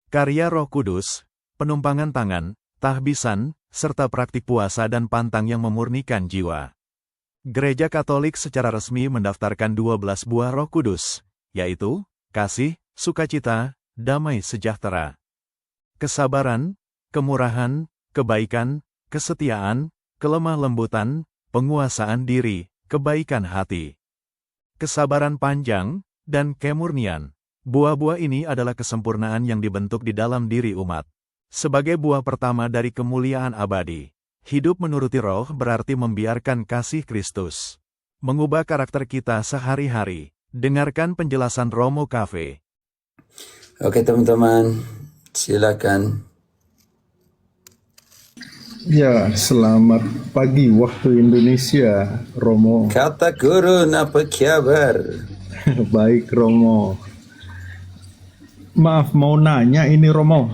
karya Roh Kudus, penumpangan tangan, tahbisan, serta praktik puasa dan pantang yang memurnikan jiwa. Gereja Katolik secara resmi mendaftarkan 12 buah Roh Kudus, yaitu kasih, sukacita, damai sejahtera, kesabaran, kemurahan, kebaikan, kesetiaan, kelemah lembutan, penguasaan diri, kebaikan hati, kesabaran panjang, dan kemurnian. Buah-buah ini adalah kesempurnaan yang dibentuk di dalam diri umat. Sebagai buah pertama dari kemuliaan abadi, hidup menuruti Roh berarti membiarkan kasih Kristus mengubah karakter kita sehari-hari. Dengarkan penjelasan Romo Cafe. Oke teman-teman, silakan. Ya, selamat pagi waktu Indonesia, Romo. Kata gurun, apa kabar? Baik, Romo. Maaf, mau nanya ini, Romo.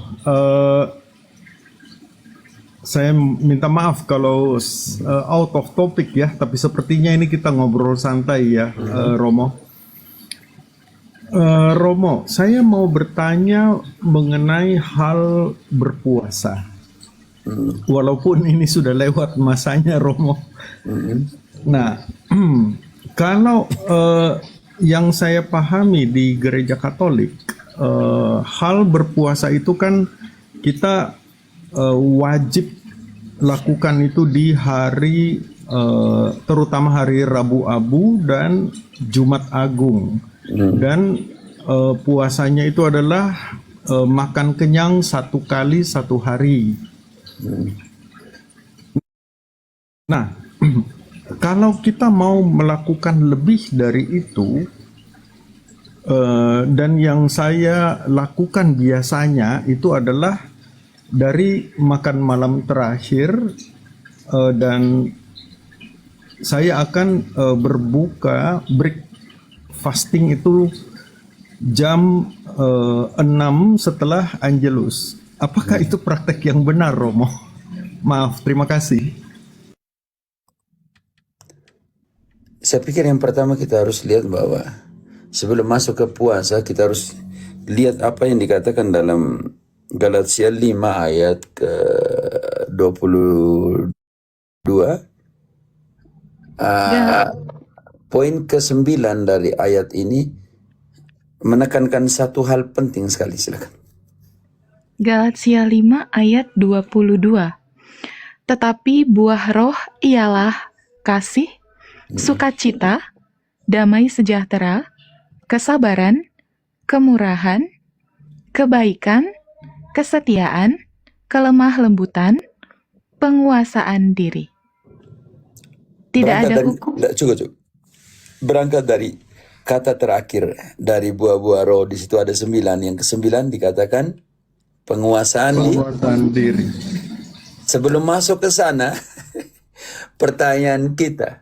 Saya minta maaf kalau out of topic ya, tapi sepertinya ini kita ngobrol santai ya, Romo. Romo, saya mau bertanya mengenai hal berpuasa. Walaupun ini sudah lewat masanya, Romo. Nah, kalau yang saya pahami di gereja Katolik, hal berpuasa itu kan kita wajib lakukan itu di hari, terutama hari Rabu Abu dan Jumat Agung. Dan puasanya itu adalah makan kenyang 1 kali 1 hari. Nah, kalau kita mau melakukan lebih dari itu, dan yang saya lakukan biasanya itu adalah dari makan malam terakhir, dan saya akan berbuka break fasting itu jam 6 setelah Angelus. Apakah itu praktek yang benar, Romo? Maaf, terima kasih. Saya pikir yang pertama kita harus lihat bahwa sebelum masuk ke puasa kita harus lihat apa yang dikatakan dalam Galatia 5 ayat ke 22. Poin ke-9 dari ayat ini menekankan satu hal penting sekali, silakan. Galatia 5 ayat 22. Tetapi buah roh ialah kasih, sukacita, damai sejahtera, kesabaran, kemurahan, kebaikan, kesetiaan, kelemah lembutan, penguasaan diri. Tidak ada hukum. Cukup. Berangkat dari kata terakhir dari buah-buah roh, di situ ada 9. Yang ke-9 dikatakan penguasaan diri. Sebelum masuk ke sana, pertanyaan kita,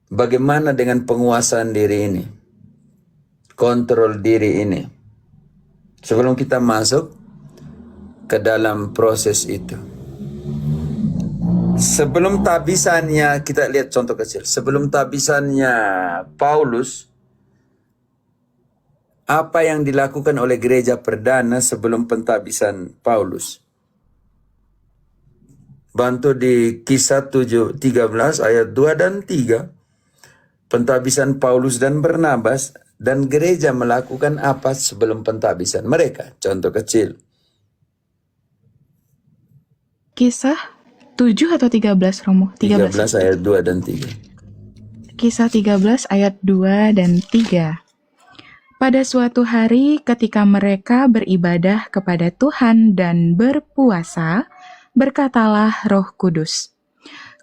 bagaimana dengan penguasaan diri ini? Kontrol diri ini. Sebelum kita masuk ke dalam proses itu. Sebelum tabisannya, kita lihat contoh kecil. Sebelum tabisannya Paulus, apa yang dilakukan oleh gereja perdana sebelum pentabisan Paulus? Bantu di Kisah 13 ayat 2 dan 3. Pentabisan Paulus dan Barnabas, dan gereja melakukan apa sebelum pentabisan mereka? Contoh kecil. Kisah 7 atau 13, Romo? 13 ayat 2 dan 3. Kisah 13 ayat 2 dan 3. Pada suatu hari ketika mereka beribadah kepada Tuhan dan berpuasa, berkatalah Roh Kudus,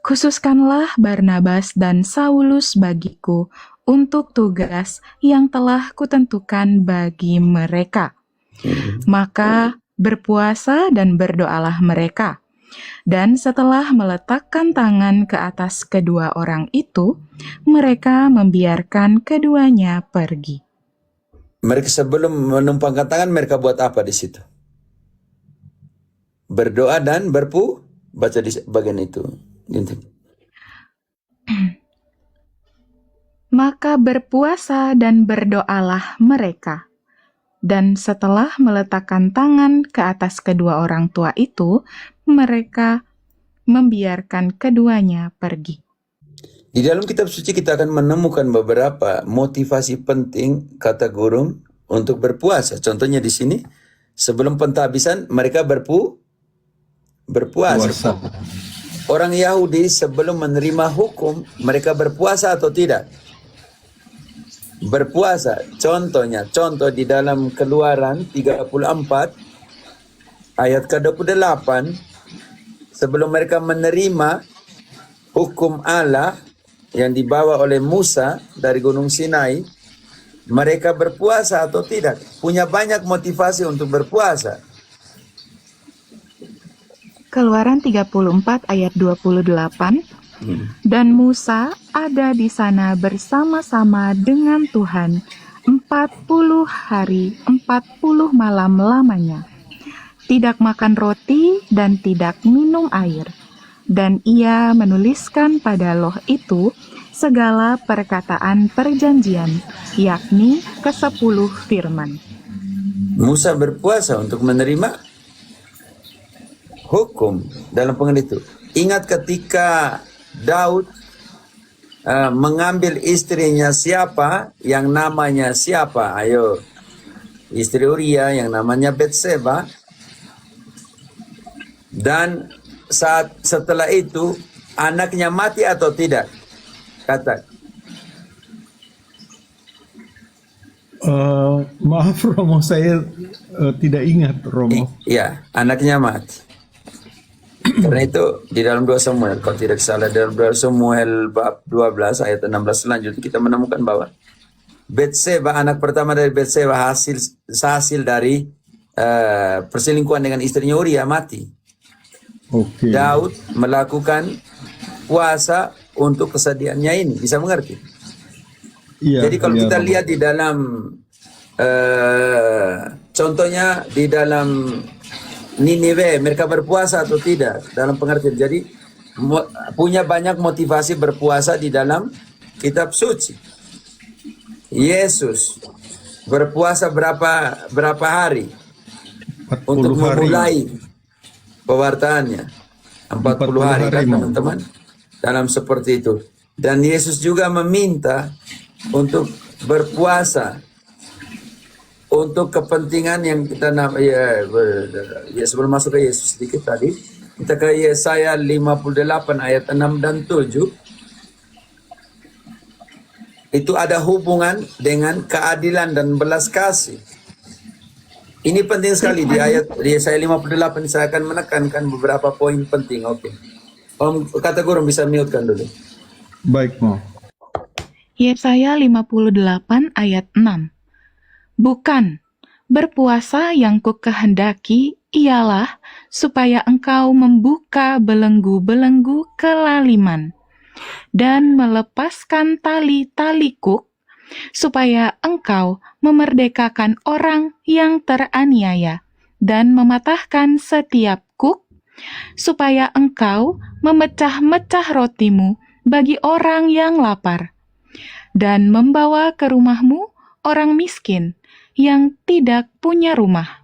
"Khususkanlah Barnabas dan Saulus bagiku untuk tugas yang telah kutentukan bagi mereka." Maka berpuasa dan berdoalah mereka. Dan setelah meletakkan tangan ke atas kedua orang itu, mereka membiarkan keduanya pergi. Mereka sebelum menumpangkan tangan, mereka buat apa di situ? Berdoa dan baca di bagian itu. Maka berpuasa dan berdoalah mereka. Dan setelah meletakkan tangan ke atas kedua orang tua itu, mereka membiarkan keduanya pergi. Di dalam kitab suci kita akan menemukan beberapa motivasi penting kata guru untuk berpuasa. Contohnya di sini, sebelum pentabisan mereka berpuasa. Puasa. Orang Yahudi sebelum menerima hukum, mereka berpuasa atau tidak? Berpuasa. Contoh di dalam Keluaran 34 ayat ke-28, sebelum mereka menerima hukum Allah yang dibawa oleh Musa dari Gunung Sinai, mereka berpuasa atau tidak? Punya banyak motivasi untuk berpuasa. Keluaran 34 ayat 28, dan Musa ada di sana bersama-sama dengan Tuhan 40 hari 40 malam lamanya, tidak makan roti dan tidak minum air. Dan ia menuliskan pada loh itu segala perkataan perjanjian, yakni ke-10 firman. Musa berpuasa untuk menerima hukum dalam pengertian itu. Ingat ketika Daud mengambil istrinya siapa, yang namanya siapa? Ayo, istri Uria yang namanya Betseba. Dan setelah itu anaknya mati atau tidak? Kata. Maaf Romo, saya tidak ingat Romo. Iya, anaknya mati. Karena itu di dalam 2 Samuel, kalau tidak salah dalam 2 Samuel bab 12 ayat 16 selanjutnya kita menemukan bahwa Betseba, anak pertama dari Betseba hasil dari perselingkuhan dengan istrinya Uria, mati. Oke. Daud melakukan puasa untuk kesediaannya ini, bisa mengerti? Iya, Jadi kalau iya, kita Romo. lihat di dalam contohnya di dalam Niniwe, mereka berpuasa atau tidak dalam pengertian. Jadi punya banyak motivasi berpuasa di dalam kitab suci. Yesus berpuasa berapa hari 40 untuk hari. memulai pewartaannya? 40 hari kan Mo. teman-teman, dalam seperti itu. Dan Yesus juga meminta untuk berpuasa untuk kepentingan yang kita ya sebelum masuk ke Yesus sedikit tadi, kita ke Yesaya 58 ayat 6 dan 7. Itu ada hubungan dengan keadilan dan belas kasih. Ini penting sekali di ayat di Yesaya 58. Saya akan menekankan beberapa poin penting. Oke. Om kata guru bisa mute-kan dulu. Baik Mo. Yesaya 58 ayat 6. Bukan, berpuasa yang kukehendaki ialah supaya engkau membuka belenggu-belenggu kelaliman dan melepaskan tali-tali kuk, supaya engkau memerdekakan orang yang teraniaya dan mematahkan setiap kuk, supaya engkau memecah-mecah rotimu bagi orang yang lapar, dan membawa ke rumahmu orang miskin yang tidak punya rumah.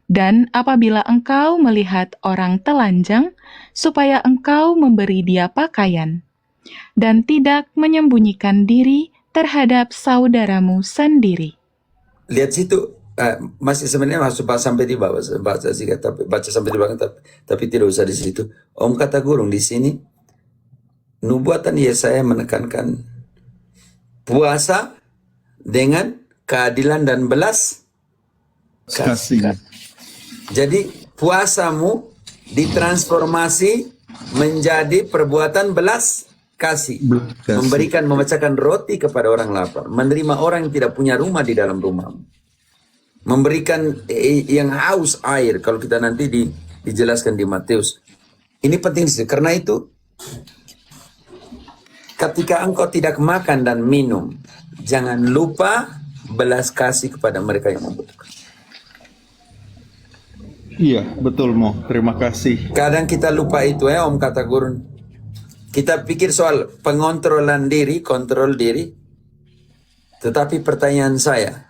Dan apabila engkau melihat orang telanjang, supaya engkau memberi dia pakaian, dan tidak menyembunyikan diri terhadap saudaramu sendiri. Lihat situ, masih sebenarnya masuk sampai di bawah, baca sampai di belakang, tapi tidak usah di situ. Om kata gurung di sini, nubuatan Yesaya menekankan puasa dengan keadilan dan belas Kasih. Jadi puasamu ditransformasi menjadi perbuatan belas kasih. Belas kasih. Memberikan, memecahkan roti kepada orang lapar. Menerima orang yang tidak punya rumah di dalam rumahmu. Memberikan yang haus air. Kalau kita nanti dijelaskan di Matius. Ini penting sih. Karena itu ketika engkau tidak makan dan minum, jangan lupa belas kasih kepada mereka yang membutuhkan. Iya, betul Mo. Terima kasih. Kadang kita lupa itu Om kata gurun. Kita pikir soal pengontrolan diri, kontrol diri. Tetapi pertanyaan saya,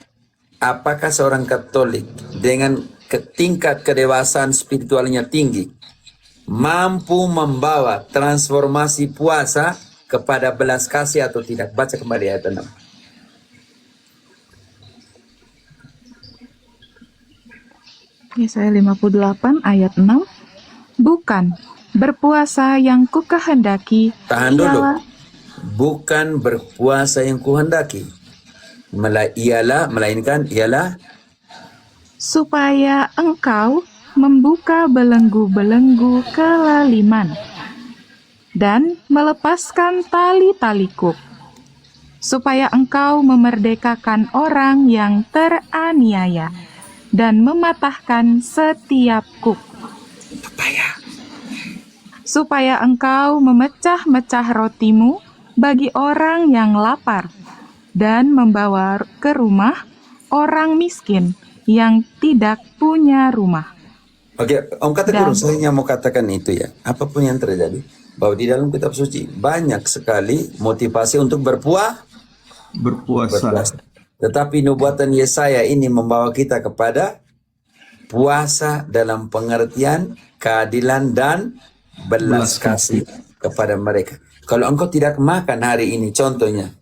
apakah seorang Katolik dengan tingkat kedewasaan spiritualnya tinggi mampu membawa transformasi puasa kepada belas kasih atau tidak? Baca kembali ayat 6. Yesaya 58 ayat 6. Bukan berpuasa yang kukehendaki, Tahan dulu. ialah Bukan berpuasa yang kuhendaki, melainkan ialah supaya engkau membuka belenggu-belenggu kelaliman dan melepaskan tali-tali kuk, supaya engkau memerdekakan orang yang teraniaya dan mematahkan setiap kuk, supaya engkau memecah-mecah rotimu bagi orang yang lapar dan membawa ke rumah orang miskin yang tidak punya rumah. Oke, Om Kata Dan- Guru, saya hanya mau katakan itu ya. Apapun yang terjadi, bahwa di dalam kitab suci banyak sekali motivasi untuk berpuasa. Berpuasa. Tetapi nubuatan Yesaya ini membawa kita kepada puasa dalam pengertian keadilan dan belas kasih kepada mereka. Kalau engkau tidak makan hari ini, contohnya,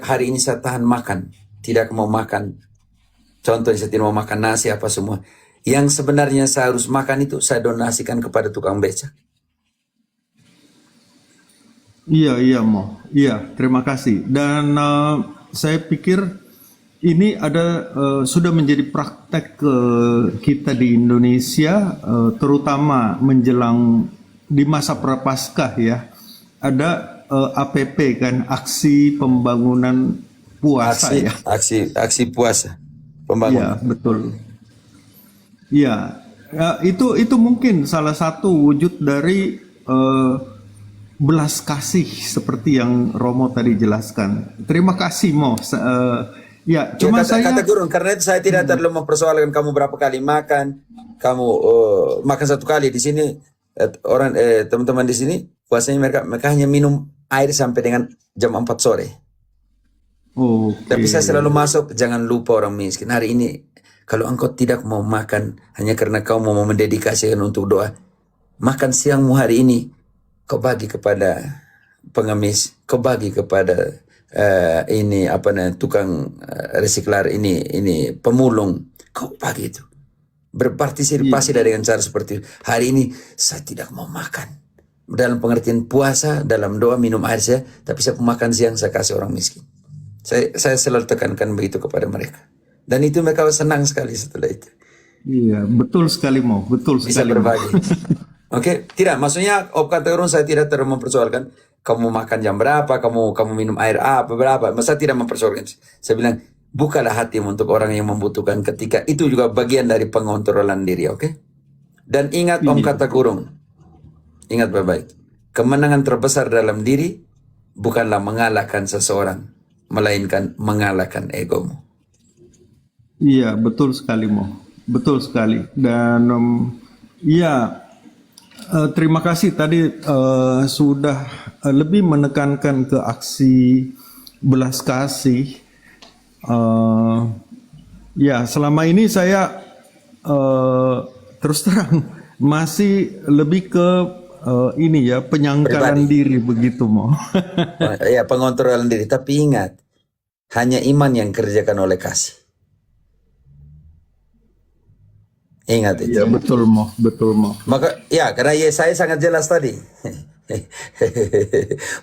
hari ini saya tahan makan, tidak mau makan. Contohnya saya tidak mau makan nasi apa semua. Yang sebenarnya saya harus makan itu saya donasikan kepada tukang becak. Iya, Mo. Iya, terima kasih. Dan saya pikir ini sudah menjadi praktek kita di Indonesia, terutama menjelang di masa Prapaskah ya. Ada APP kan, aksi pembangunan puasa ya. Aksi puasa Iya, pembangunan. betul. Iya, itu mungkin salah satu wujud dari belas kasih seperti yang Romo tadi jelaskan. Terima kasih Mo. Ya, cuma Kata Guru, karena itu saya tidak terlalu mempersoalkan kamu berapa kali makan. Kamu makan satu kali di sini. Teman-teman di sini puasanya mereka hanya minum air sampai dengan jam 4 sore. Tapi saya selalu masuk, jangan lupa orang miskin. Hari ini kalau engkau tidak mau makan hanya karena kau mau mendedikasikan untuk doa, makan siangmu hari ini kau bagi kepada pengemis, kau bagi kepada tukang resiklar ini pemulung, kau bagi itu. Berpartisipasi dengan cara seperti itu. Hari ini saya tidak mau makan. Dalam pengertian puasa, dalam doa minum air saya, tapi saya makan siang saya kasih orang miskin. Saya selalu tekankan begitu kepada mereka. Dan itu mereka senang sekali setelah itu. Iya, betul sekali Mo, betul sekali. Bisa berbagi. Oke, tidak. Maksudnya Kata Guru saya tidak terlalu mempersoalkan kamu makan jam berapa, kamu minum air apa berapa. Saya tidak mempersoalkan. Saya bilang bukalah hatimu untuk orang yang membutuhkan ketika itu juga bagian dari pengontrolan diri, oke? Dan ingat Kata Guru, ingat baik-baik. Kemenangan terbesar dalam diri bukanlah mengalahkan seseorang, melainkan mengalahkan egomu. Iya, betul sekali Mo. Betul sekali. Dan terima kasih tadi sudah lebih menekankan ke aksi belas kasih. Selama ini saya terus terang masih lebih ke penyangkalan diri begitu Mo. Ya, pengontrolan diri. Tapi ingat, hanya iman yang kerjakan oleh kasih. Ingat itu. Iya, betul Mo. Maka karena Yesaya sangat jelas tadi.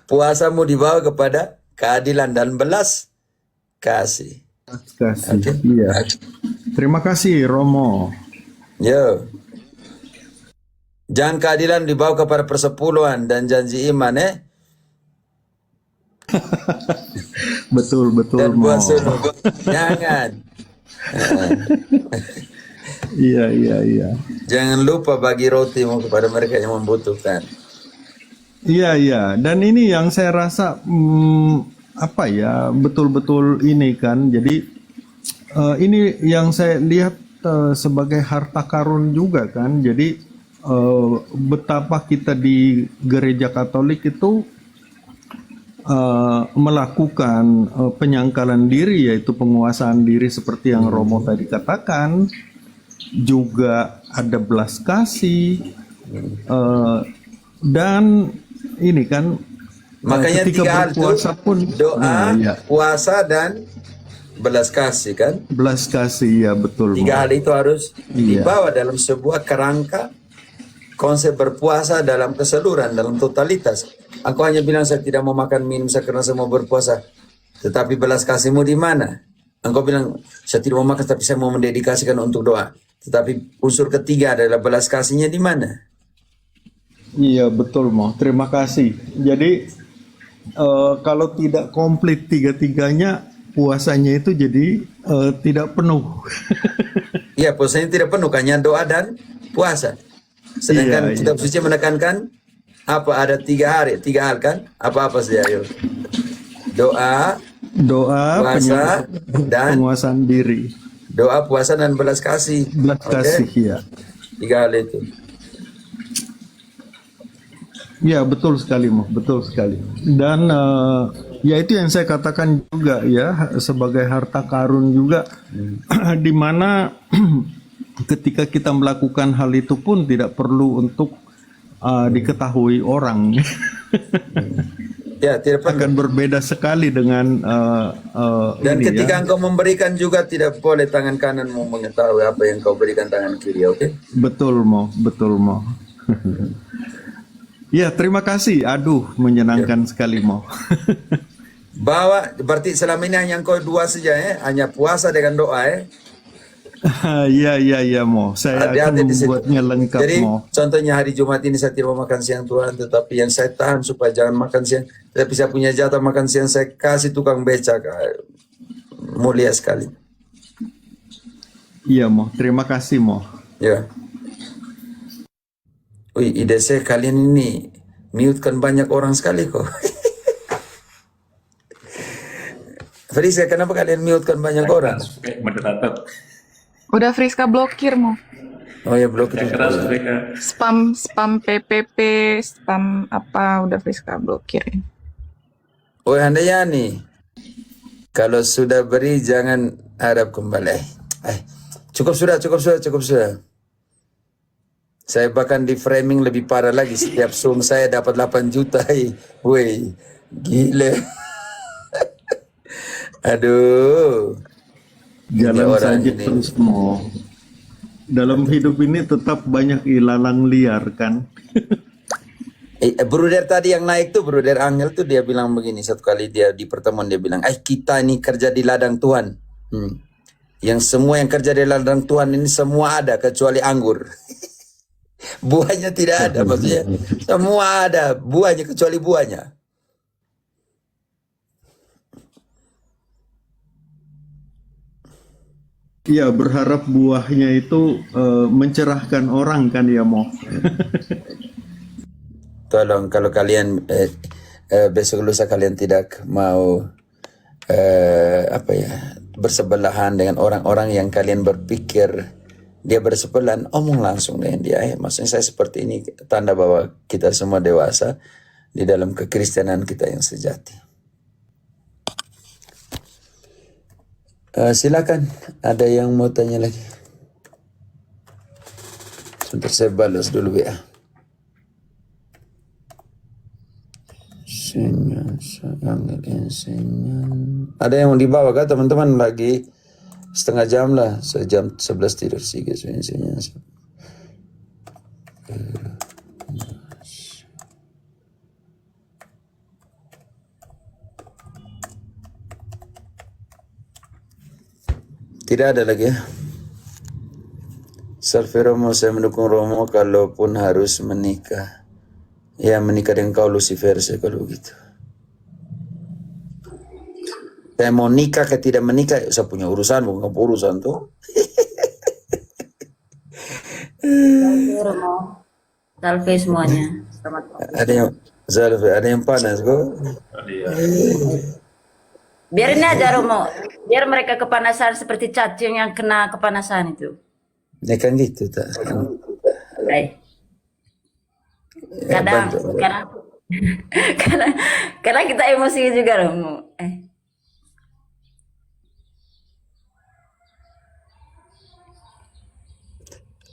Puasamu dibawa kepada keadilan dan belas kasih. Kasih. Iya. Terima kasih Romo. Yo. Jangan keadilan dibawa kepada persepuluhan dan janji iman Betul dan Mo. puasa. Jangan. Iya. Jangan lupa bagi rotimu kepada mereka yang membutuhkan. Iya. Dan ini yang saya rasa betul-betul ini kan. Jadi ini yang saya lihat sebagai harta karun juga kan. Jadi betapa kita di gereja Katolik itu melakukan penyangkalan diri, yaitu penguasaan diri seperti yang Romo tadi katakan, juga ada belas kasih, dan ini kan Makanya ketika 3 hal itu, berpuasa pun doa, ya, puasa, dan belas kasih kan. belas kasih, ya betul. 3 hal itu harus Iya. dibawa dalam sebuah kerangka konsep berpuasa dalam keseluruhan, dalam totalitas. Aku hanya bilang saya tidak mau makan minum karena saya mau berpuasa. Tetapi belas kasihmu di mana? Engkau bilang saya tidak mau makan tapi saya mau mendedikasikan untuk doa. Tetapi unsur ketiga adalah belas kasihnya di mana? Iya betul, Mo. Terima kasih. Jadi kalau tidak komplit tiga-tiganya, puasanya itu jadi tidak penuh. Iya, puasanya tidak penuh, hanya doa dan puasa. Sedangkan Iya, kitab suci menekankan apa, ada 3 hal kan? Apa-apa saja, ayo. Doa, Doa, puasa, dan penguasaan diri, doa, puasa, dan belas kasih. belas kasih, ya. 3 hal itu. Ya betul sekali, Mo, betul sekali. Dan ya itu yang saya katakan juga ya, sebagai harta karun juga, di mana ketika kita melakukan hal itu pun tidak perlu untuk diketahui orang. Ya, tidak perlu. Akan berbeda sekali dengan Dan ini ketika ya. engkau memberikan juga tidak boleh tangan kananmu mengetahui apa yang kau berikan tangan kiri, oke? Betul, Mo, betul, Mo. Ya, terima kasih. Aduh, menyenangkan sekali, Mo. Bawa, berarti selama ini hanya engkau 2 saja, hanya puasa dengan doa, Iya, Mo. Saya akan Hati-hati di situ. membuatnya lengkap, Jadi Mo. contohnya hari Jumat ini saya tidak mau makan siang Tuhan, tetapi yang saya tahan supaya jangan makan siang. Tetapi saya punya jatah makan siang, saya kasih tukang becak. Mulia sekali. Iya, Mo. Terima kasih, Mo. Ya. Wih, ide saya kalian ini mute-kan banyak orang sekali kok. Friska, kenapa kalian mute-kan banyak orang? Moderator. Udah Friska blokir mau. Oh ya, blok itu. Keras mereka. Spam PPP, spam apa udah Friska blokirin. Oh, Handayani, kalau sudah beri jangan harap kembali. Cukup sudah. Saya bahkan di framing lebih parah lagi. Setiap Zoom saya dapat 8 juta. Woi, gila. Aduh. Jalan orang saja ini. terus, Mo. Dalam hidup ini tetap banyak ilalang liar, kan? Bruder tadi yang naik tuh, Bruder Angel tuh, dia bilang begini, satu kali dia di pertemuan dia bilang, kita ini kerja di ladang Tuhan. Yang semua yang kerja di ladang Tuhan ini semua ada kecuali anggur. Buahnya tidak ada, maksudnya semua ada buahnya kecuali buahnya. Iya, berharap buahnya itu mencerahkan orang, kan ya, Mo? Tolong kalau kalian besok lusa kalian tidak mau bersebelahan dengan orang-orang yang kalian berpikir dia bersebelahan, omong langsung dengan dia. Maksudnya saya seperti ini tanda bahwa kita semua dewasa di dalam kekristenan kita yang sejati. Silakan, ada yang mau tanya lagi? Sebentar saya balas dulu ya. Ada yang mau dibawa kah teman-teman? Lagi setengah jam lah, sejam 11 tidur sih guys. Tidak ada lagi ya. Salve Romo, saya mendukung Romo kalaupun harus menikah. Ya, menikah dengan kau Lucifer saya kalau begitu. Saya mau nikah ke tidak menikah, saya punya urusan, bukan urusan tuh. Salve Romo. Salve semuanya. Selamat pagi. Ada yang panas kok. Biarin aja Romo. Biar mereka kepanasan seperti cacing yang kena kepanasan itu. Ya kan gitu tak. Baik. Kadang karena karena kita emosi juga Romo.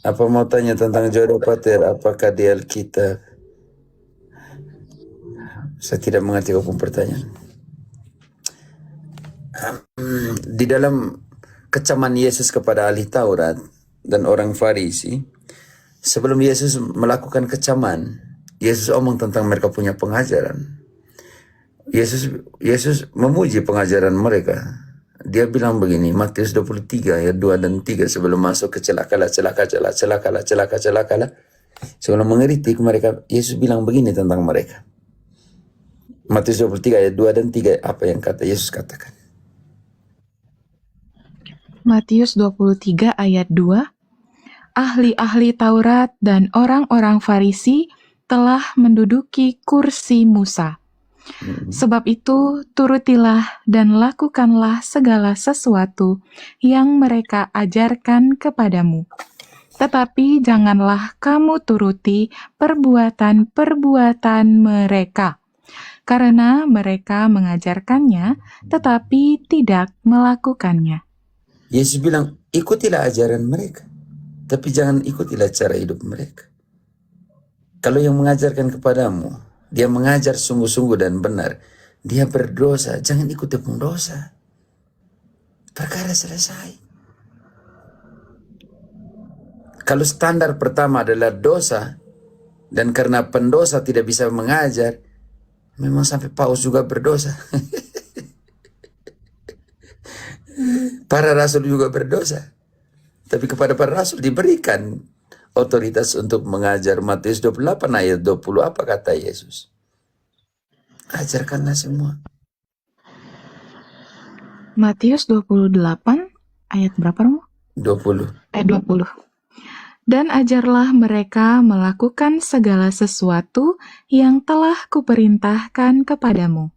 Apa mau tanya tentang jodoh, Pater? Apakah di Alkitab? Saya tidak mengerti apapun pertanyaan. Di dalam kecaman Yesus kepada ahli Taurat dan orang Farisi, sebelum Yesus melakukan kecaman, Yesus omong tentang mereka punya pengajaran. Yesus memuji pengajaran mereka. Dia bilang begini, Matius 23 ayat 2 dan 3, sebelum masuk ke celakalah. Sebelum mengeritik mereka, Yesus bilang begini tentang mereka. Matius 23 ayat 2 dan 3, apa yang kata Yesus katakan? Matius 23 ayat 2, ahli-ahli Taurat dan orang-orang Farisi telah menduduki kursi Musa. Sebab itu, turutilah dan lakukanlah segala sesuatu yang mereka ajarkan kepadamu. Tetapi janganlah kamu turuti perbuatan-perbuatan mereka, karena mereka mengajarkannya, tetapi tidak melakukannya. Yesus bilang, ikutilah ajaran mereka, tapi jangan ikutilah cara hidup mereka. Kalau yang mengajarkan kepadamu, dia mengajar sungguh-sungguh dan benar, dia berdosa, jangan ikut dia pun dosa. Perkara selesai. Kalau standar pertama adalah dosa, dan karena pendosa tidak bisa mengajar, memang sampai Paus juga berdosa. Para rasul juga berdosa. Tapi kepada para rasul diberikan otoritas untuk mengajar. Matius 28 ayat 20, apa kata Yesus? Ajarkanlah semua. Matius 28 ayat berapa, Romo? 20. 20. Dan ajarlah mereka melakukan segala sesuatu yang telah kuperintahkan kepadamu.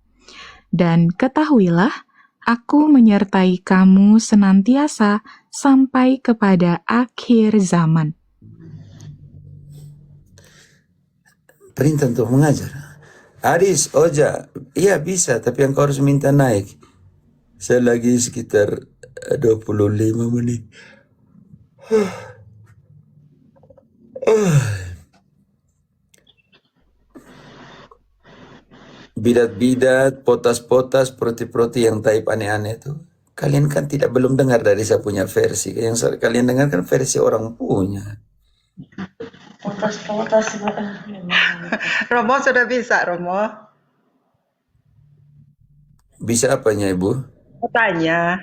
Dan ketahuilah, aku menyertai kamu senantiasa sampai kepada akhir zaman. Perintah untuk mengajar. Aris, Oja, iya bisa, tapi engkau harus minta naik. Saya lagi sekitar 25 menit. Bidat-bidat, potas-potas, proti-proti yang type aneh-aneh itu. Kalian kan belum dengar dari saya punya versi. Yang kalian dengar kan versi orang punya. Romo sudah bisa, Romo. Bisa apanya, Ibu? Tanya.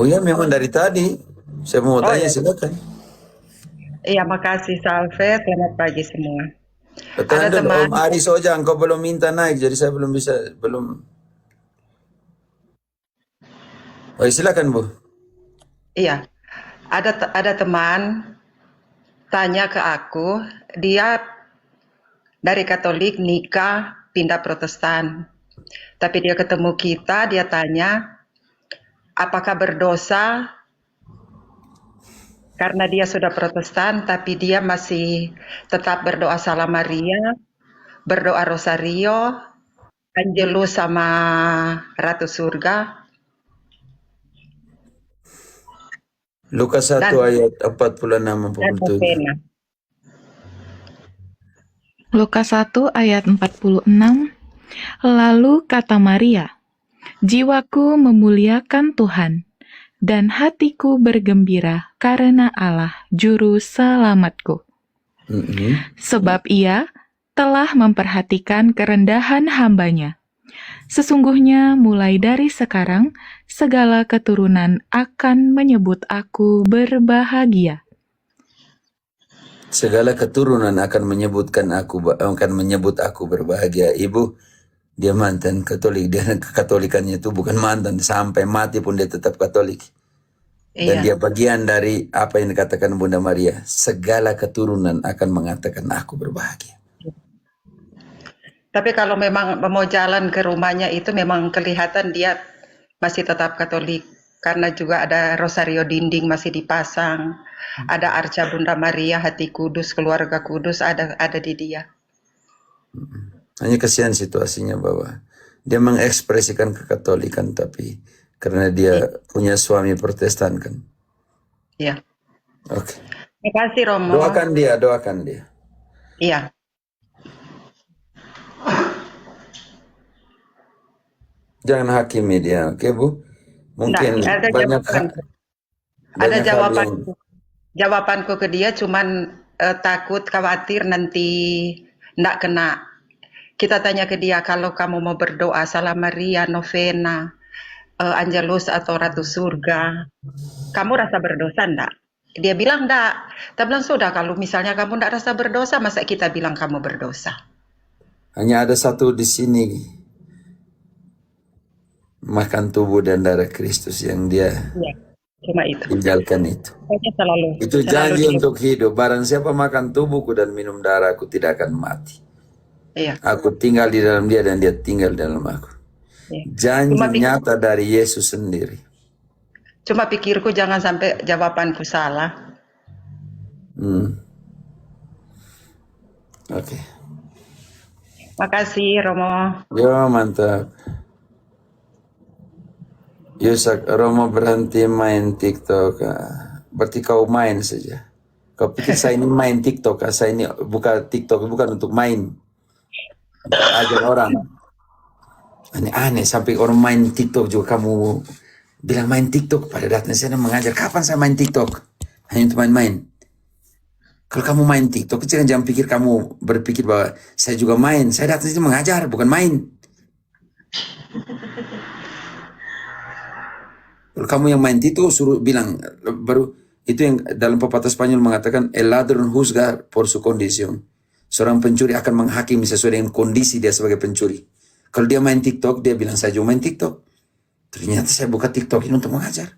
Oh ya, memang dari tadi. Saya mau tanya, ya. silakan. Iya, makasih Salve. Selamat pagi semua. Tahan Ada dulu, teman. Om Aris Oja, engkau belum minta naik, jadi saya belum bisa, Oh, silakan, Bu. Iya, ada teman tanya ke aku, dia dari Katolik nikah pindah Protestan. Tapi dia ketemu kita, dia tanya, apakah berdosa karena dia sudah Protestan, tapi dia masih tetap berdoa Salam Maria, berdoa Rosario, Angelus sama Ratu Surga. Lukas 1 ayat 46-47. Lukas 1 ayat 46, lalu kata Maria, jiwaku memuliakan Tuhan, dan hatiku bergembira karena Allah Juru Selamatku. Sebab ia telah memperhatikan kerendahan hambanya. Sesungguhnya mulai dari sekarang, segala keturunan akan menyebut aku berbahagia. Segala keturunan akan menyebut aku berbahagia. Ibu, dia mantan Katolik. Dia kekatolikannya itu bukan mantan, sampai mati pun dia tetap Katolik. Dan dia bagian dari apa yang dikatakan Bunda Maria. Segala keturunan akan mengatakan aku berbahagia. Tapi kalau memang mau jalan ke rumahnya itu memang kelihatan dia masih tetap Katolik. Karena juga ada rosario dinding masih dipasang. Ada arca Bunda Maria, Hati Kudus, Keluarga Kudus ada di dia. Hanya kasihan situasinya bahwa dia mengekspresikan kekatolikan tapi karena dia punya suami Protestan kan. Iya. Oke. Terima kasih Romo. Doakan dia. Iya. Jangan hakimi dia, oke Bu? Mungkin Nggak, ada banyak jawaban. hal yang Jawabanku ke dia cuman takut, khawatir nanti nggak kena. Kita tanya ke dia, kalau kamu mau berdoa Salam Maria, novena, Angelus atau Ratu Surga, kamu rasa berdosa enggak? Dia bilang enggak. Kita bilang sudah, kalau misalnya kamu enggak rasa berdosa, masa kita bilang kamu berdosa? hanya ada satu di sini, makan tubuh dan darah Kristus yang dia Iya, cuma itu. tinggalkan itu. Pokoknya selalu. Itu janji untuk hidup. Barang siapa makan tubuhku dan minum darahku tidak akan mati. Iya. Aku tinggal di dalam dia dan dia tinggal di dalam aku. Iya. Janji nyata dari Yesus sendiri. Cuma pikirku jangan sampai jawabanku salah. Oke. Makasih Romo. Yo, mantap. Yusak, Romo berhenti main TikTok. Berarti kau main saja. Kau pikir saya ini main TikTok? Saya ini buka TikTok bukan untuk main. Untuk ajar orang. Aneh-aneh sampai orang main TikTok juga kamu bilang main TikTok. Pada datangnya saya mengajar. Kapan saya main TikTok? Hanya untuk main-main. Kalau kamu main TikTok, jangan pikir kamu berpikir bahwa saya juga main. Saya datang sini mengajar, bukan main. Kalau kamu yang main TikTok, suruh bilang. Baru itu yang dalam pepatah Spanyol mengatakan, el ladrón juzga por su condición. Seorang pencuri akan menghakimi sesuai dengan kondisi dia sebagai pencuri. Kalau dia main TikTok, dia bilang saya juga main TikTok. Ternyata saya buka TikTok ini untuk mengajar.